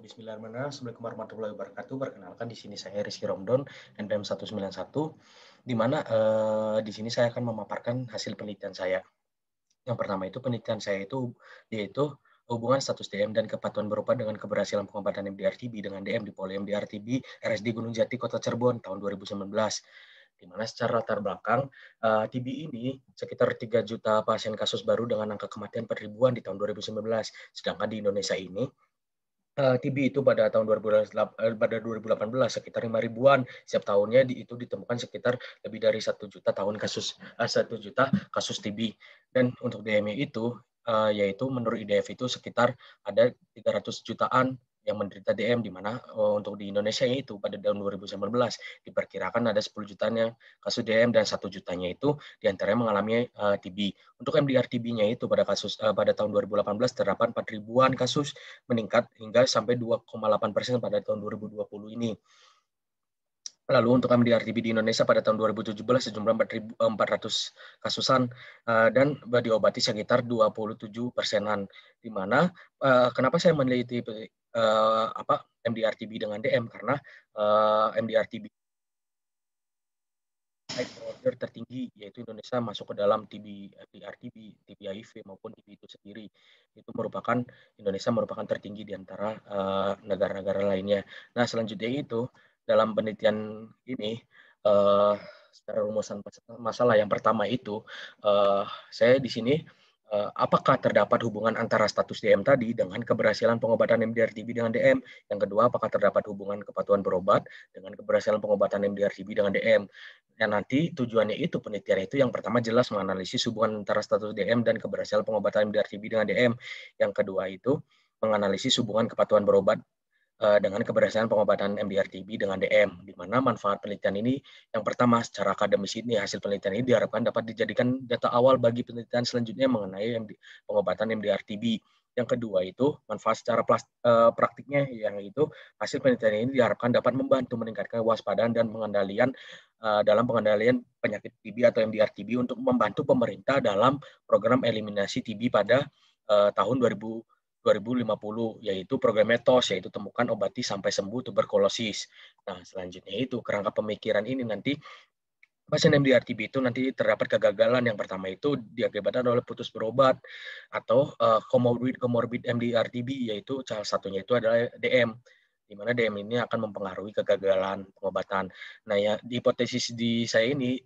Bismillahirrahmanirrahim. Assalamualaikum warahmatullahi wabarakatuh. Perkenalkan di sini saya Rizky Romdon, NPM 191, di mana di sini saya akan memaparkan hasil penelitian saya. Yang pertama itu penelitian saya itu yaitu hubungan status DM dan kepatuhan berobat dengan keberhasilan pengobatan MDR-TB dengan DM di Poli MDR-TB RSD Gunung Jati Kota Cirebon tahun 2019. Di mana secara latar belakang TB ini sekitar 3 juta pasien kasus baru dengan angka kematian per ribuan di tahun 2019. Sedangkan di Indonesia ini TB itu pada tahun 2018 sekitar 5 ribuan setiap tahunnya itu ditemukan sekitar lebih dari 1 juta 1 juta kasus TB. Dan untuk DM itu yaitu menurut IDF itu sekitar ada 300 jutaan yang menderita DM, di mana untuk di Indonesia itu pada tahun 2019 diperkirakan ada 10 jutanya kasus DM dan 1 jutanya itu diantaranya mengalami TB. Untuk MDR-TB-nya itu pada tahun 2018 terdapat 4 ribuan kasus, meningkat hingga sampai 2,8% pada tahun 2020 ini. Lalu untuk MDR-TB di Indonesia pada tahun 2017 sejumlah 400 kasusan dan diobati sekitar 27%-an. Di mana kenapa saya meneliti MDR-TB dengan DM, karena MDR-TB order tertinggi, yaitu Indonesia masuk ke dalam TB, MDR-TB, TB HIV maupun TB itu sendiri. Itu Indonesia merupakan tertinggi di antara negara-negara lainnya. Nah, selanjutnya itu dalam penelitian ini secara rumusan masalah yang pertama itu saya di sini apakah terdapat hubungan antara status DM tadi dengan keberhasilan pengobatan MDR-TB dengan DM. Yang kedua, apakah terdapat hubungan kepatuhan berobat dengan keberhasilan pengobatan MDR-TB dengan DM. Dan nanti tujuannya itu penelitian itu yang pertama jelas menganalisis hubungan antara status DM dan keberhasilan pengobatan MDR-TB dengan DM. Yang kedua itu menganalisis hubungan kepatuhan berobat dengan keberhasilan pengobatan MDR-TB dengan DM, di mana manfaat penelitian ini yang pertama secara akademis ini hasil penelitian ini diharapkan dapat dijadikan data awal bagi penelitian selanjutnya mengenai pengobatan MDR-TB. Yang kedua itu manfaat secara praktiknya, yang itu hasil penelitian ini diharapkan dapat membantu meningkatkan kewaspadaan dan pengendalian dalam pengendalian penyakit TB atau MDR-TB untuk membantu pemerintah dalam program eliminasi TB pada tahun 2050, yaitu program METOS, yaitu temukan, obati, sampai sembuh tuberkulosis. Nah, selanjutnya itu kerangka pemikiran ini nanti pasien MDR-TB itu nanti terdapat kegagalan. Yang pertama itu diakibatkan oleh putus berobat atau comorbid MDR-TB, yaitu salah satunya itu adalah DM, di mana DM ini akan mempengaruhi kegagalan pengobatan. Nah, ya di hipotesis di saya ini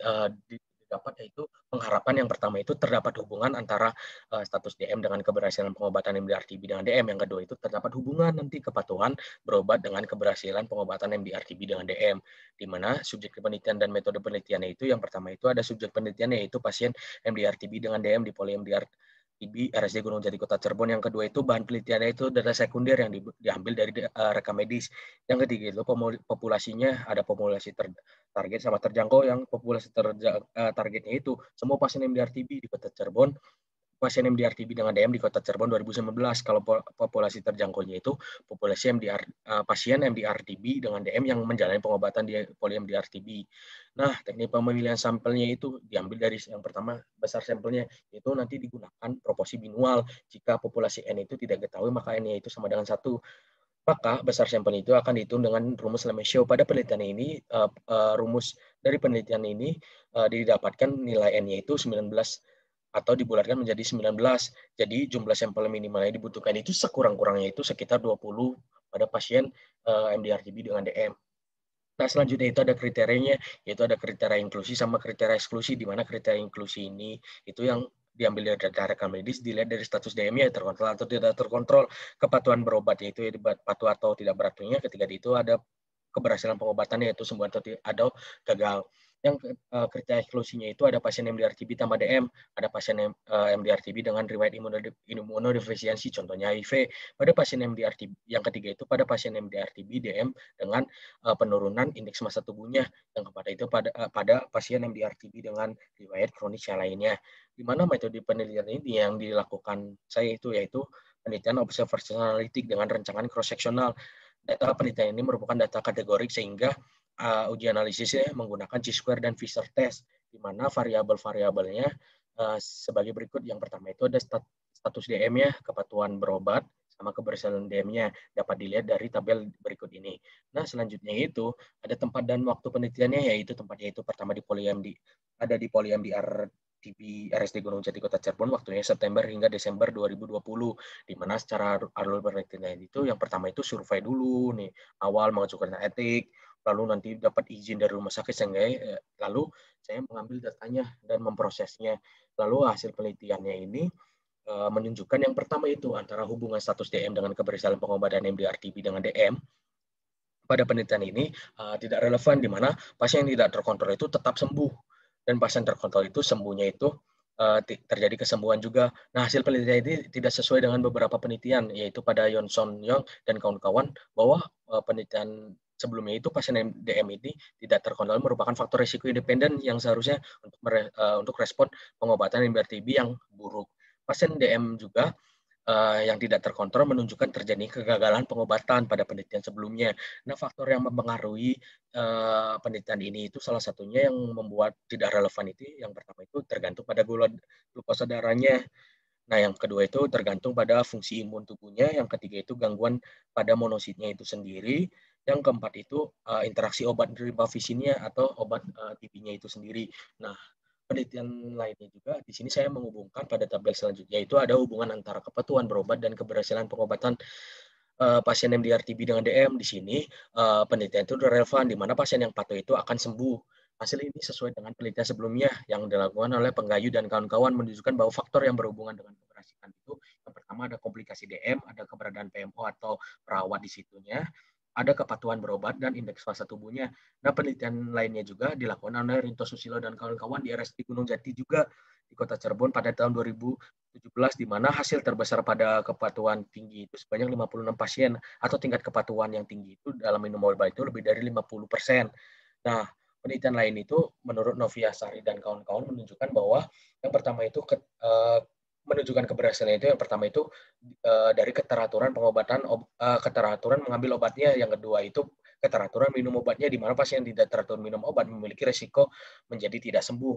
didapat yaitu mengharapkan yang pertama itu terdapat hubungan antara status DM dengan keberhasilan pengobatan MDR-TB dengan DM. Yang kedua itu terdapat hubungan nanti kepatuhan berobat dengan keberhasilan pengobatan MDR-TB dengan DM, di mana subjek penelitian dan metode penelitiannya itu yang pertama itu ada subjek penelitiannya yaitu pasien MDR-TB dengan DM di Poli MDR-TB RSD Gunung Jati Kota Cirebon. Yang kedua itu bahan penelitiannya itu data sekunder yang diambil dari rekam medis. Yang ketiga itu populasinya ada populasi target sama terjangkau. Yang populasi targetnya itu semua pasien MDR-TB di Kota Cirebon, pasien MDR-TB dengan DM di Kota Cirebon 2019. Kalau populasi terjangkaunya itu populasi pasien MDR-TB dengan DM yang menjalani pengobatan di Poli MDR-TB. Nah, teknik pemilihan sampelnya itu diambil dari yang pertama besar sampelnya, itu nanti digunakan proporsi binual. Jika populasi N itu tidak diketahui, maka N-nya itu sama dengan 1. Maka besar sampel itu akan dihitung dengan rumus Lemaitre. Pada penelitian ini, rumus dari penelitian ini didapatkan nilai N-nya itu 19 atau dibulatkan menjadi 19. Jadi jumlah sampel minimal yang dibutuhkan itu sekurang-kurangnya itu sekitar 20 pada pasien MDR-TB dengan DM. Nah, selanjutnya itu ada kriterianya, yaitu ada kriteria inklusi sama kriteria eksklusi, di mana kriteria inklusi ini itu yang diambil dari data rekam medis, dilihat dari status DM-nya terkontrol atau tidak terkontrol, kepatuhan berobat yaitu patuh atau tidak beratnya, ketika itu ada keberhasilan pengobatannya yaitu sembuh atau gagal. Yang kriteria eksklusinya itu ada pasien MDR-TB tambah DM, ada pasien MDR-TB dengan riwayat imunodefisiensi, contohnya HIV. Pada pasien MDR-TB yang ketiga itu pada pasien MDR-TB DM dengan penurunan indeks massa tubuhnya, yang kepada itu pada pasien MDR-TB dengan riwayat kronis yang lainnya. Di mana metode penelitian ini yang dilakukan saya itu yaitu penelitian observasional analitik dengan rancangan cross sectional. Data penelitian ini merupakan data kategorik sehingga uji analisisnya menggunakan chi-square dan Fisher test, di mana variabel-variabelnya sebagai berikut. Yang pertama itu ada status DM-nya, kepatuhan berobat, sama keberhasilan DM-nya dapat dilihat dari tabel berikut ini. Nah, selanjutnya itu ada tempat dan waktu penelitiannya, yaitu tempatnya itu pertama di ada di PoliMDR TB RSD Gunung Jati Kota Cirebon, waktunya September hingga Desember 2020, di mana secara alur penelitian itu yang pertama itu survei dulu nih, awal mengajukan etik, lalu nanti dapat izin dari rumah sakit, sehingga lalu saya mengambil datanya dan memprosesnya. Lalu hasil penelitiannya ini menunjukkan yang pertama itu antara hubungan status DM dengan keberhasilan pengobatan MDR-TB dengan DM pada penelitian ini tidak relevan, di mana pasien yang tidak terkontrol itu tetap sembuh dan pasien terkontrol itu sembuhnya itu terjadi kesembuhan juga. Nah, hasil penelitian ini tidak sesuai dengan beberapa penelitian, yaitu pada Johnson Young dan kawan-kawan, bahwa penelitian sebelumnya itu pasien DM ini tidak terkontrol merupakan faktor risiko independen yang seharusnya untuk respon pengobatan MDR-TB yang buruk. Pasien DM juga yang tidak terkontrol menunjukkan terjadi kegagalan pengobatan pada penelitian sebelumnya. Nah, faktor yang mempengaruhi penelitian ini itu salah satunya yang membuat tidak relevan itu, yang pertama itu tergantung pada glukosa darahnya. Nah, yang kedua itu tergantung pada fungsi imun tubuhnya. Yang ketiga itu gangguan pada monositnya itu sendiri. Yang keempat itu interaksi obat ribavisinnya atau obat TB-nya itu sendiri. Nah, penelitian lainnya juga di sini saya menghubungkan pada tabel selanjutnya, itu ada hubungan antara kepatuhan berobat dan keberhasilan pengobatan pasien MDR-TB dengan DM. Di sini penelitian itu relevan, di mana pasien yang patuh itu akan sembuh. Hasil ini sesuai dengan penelitian sebelumnya yang dilakukan oleh Penggayu dan kawan-kawan, menunjukkan bahwa faktor yang berhubungan dengan keberhasilan itu yang pertama ada komplikasi DM, ada keberadaan PMO atau perawat di situnya, ada kepatuhan berobat dan indeks fase tubuhnya. Nah, penelitian lainnya juga dilakukan oleh Rinto Susilo dan kawan-kawan di RSD Gunung Jati juga di Kota Cirebon pada tahun 2017, di mana hasil terbesar pada kepatuhan tinggi itu sebanyak 56 pasien, atau tingkat kepatuhan yang tinggi itu dalam minum obat itu lebih dari 50%. Nah, penelitian lain itu menurut Novia Sari dan kawan-kawan menunjukkan bahwa yang pertama itu menunjukkan keberhasilan itu yang pertama itu dari keteraturan pengobatan, keteraturan mengambil obatnya. Yang kedua itu keteraturan minum obatnya, di mana pasien tidak teratur minum obat memiliki risiko menjadi tidak sembuh.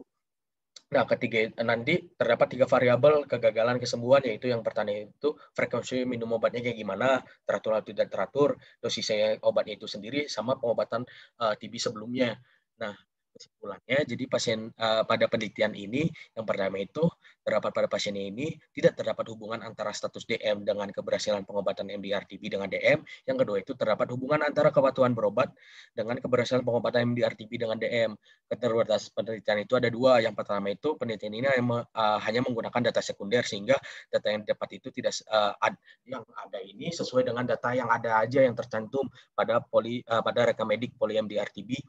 Nah, ketiga nanti terdapat 3 variabel kegagalan kesembuhan, yaitu yang pertama itu frekuensi minum obatnya kayak gimana, teratur atau tidak teratur, dosisnya obatnya itu sendiri, sama pengobatan TB sebelumnya. Nah, kesimpulannya, jadi pada penelitian ini, yang pertama itu terdapat pada pasien ini tidak terdapat hubungan antara status DM dengan keberhasilan pengobatan MDR-TB dengan DM. Yang kedua itu terdapat hubungan antara kepatuhan berobat dengan keberhasilan pengobatan MDR-TB dengan DM. Keterbatasan penelitian itu ada dua. Yang pertama itu penelitian ini hanya menggunakan data sekunder, sehingga data yang dapat itu tidak yang ada ini sesuai dengan data yang ada aja yang tercantum pada rekam medik poli MDR-TB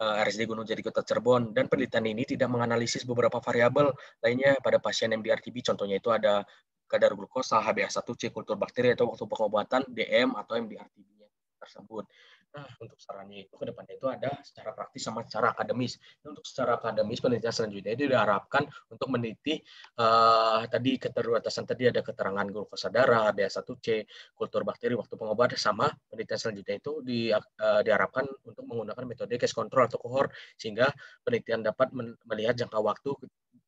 RSD Gunung Jati Kota Cirebon, dan penelitian ini tidak menganalisis beberapa variabel lainnya pada pasien MDR-TB. Contohnya itu ada kadar glukosa, HbA1c, kultur bakteri atau waktu pengobatan, DM atau MDR-TB-nya tersebut. Nah, untuk sarannya itu ke depannya itu ada secara praktis sama secara akademis. Untuk secara akademis, penelitian selanjutnya itu diharapkan untuk meneliti tadi keterbatasan, tadi ada keterangan glukosa darah, HbA1c, kultur bakteri, waktu pengobatan, sama penelitian selanjutnya itu diharapkan untuk menggunakan metode case control atau cohort, sehingga penelitian dapat melihat jangka waktu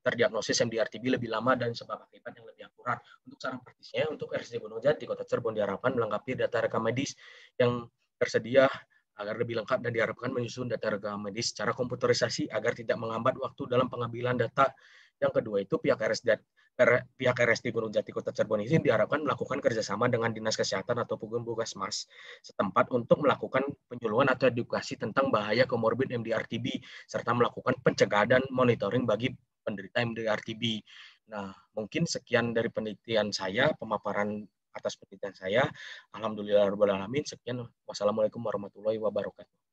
terdiagnosis MDR-TB lebih lama dan sebab akibat yang lebih akurat. Untuk saran praktisnya, untuk RSD Gunung Jati Kota Cirebon diharapkan melengkapi data rekam medis yang tersedia agar lebih lengkap, dan diharapkan menyusun data rekam medis secara komputerisasi agar tidak menghambat waktu dalam pengambilan data. Yang kedua itu pihak RSD Gunung Jati Kota Cirebon ini diharapkan melakukan kerjasama dengan Dinas Kesehatan atau Puskesmas setempat untuk melakukan penyuluhan atau edukasi tentang bahaya komorbid MDR-TB, serta melakukan pencegahan dan monitoring bagi penderita MDR-TB. Nah, mungkin sekian dari penelitian saya, pemaparan atas penelitian saya. Alhamdulillahirobbilalamin. Sekian. Wassalamualaikum warahmatullahi wabarakatuh.